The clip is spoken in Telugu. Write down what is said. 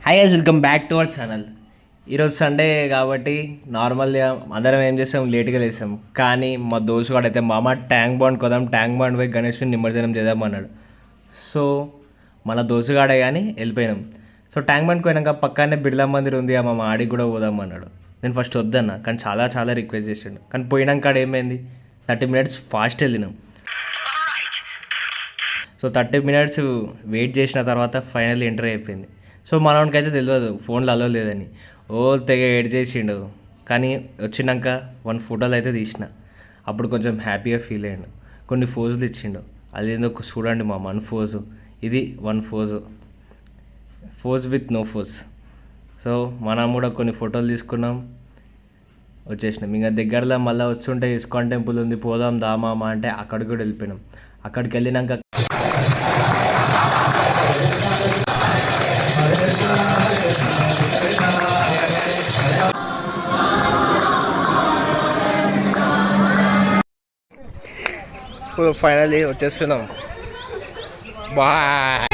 Hi guys, welcome back to our channel. ఈరోజు సండే కాబట్టి నార్మల్గా అందరం ఏం చేసాం, లేట్గా లేసాం. కానీ మా దోస్తు అయితే మామ ట్యాంక్ బాండ్ కొదాం, ట్యాంక్ బాండ్ పోయి గణేష్ని నిమజ్జనం చేద్దాం అన్నాడు. సో మన దోసుగాడే కానీ వెళ్ళిపోయినాం. సో ట్యాంక్ బాండ్కి పోయినాక పక్కనే బిర్లా మందిర్ ఉంది, ఆ మా ఆడికి కూడా పోదాం అన్నాడు. నేను ఫస్ట్ వద్దన్నా, కానీ చాలా చాలా రిక్వెస్ట్ చేసాడు. కానీ పోయినాక ఏమైంది, 30 minutes ఫాస్ట్ వెళ్ళినాం. సో 30 minutes వెయిట్ చేసిన తర్వాత ఫైనల్లీ ఎంటర్ అయిపోయింది. సో మనవాడికైతే తెలియదు ఫోన్లో అలో లేదని. తెగ ఎడ్ చేసిండు. కానీ వచ్చినాక 1 photos అయితే తీసిన. అప్పుడు కొంచెం హ్యాపీగా ఫీల్ అయ్యాడు. కొన్ని ఫోజులు ఇచ్చిండు. అది ఎందుకు చూడండి మా 1 ఫోజు, ఇది 1 pose with no pose. So మనం కూడా కొన్ని ఫోటోలు తీసుకున్నాం, వచ్చేసినాం. ఇంకా దగ్గరలో మళ్ళీ వచ్చుంటే ఇస్కాన్ టెంపుల్ ఉంది, పోదాం దామామ అంటే అక్కడికి కూడా వెళ్ళిపోయినాం. అక్కడికి వెళ్ళినాక ఫైనల్లీ వచ్చేస్తున్నాం. బాయ్.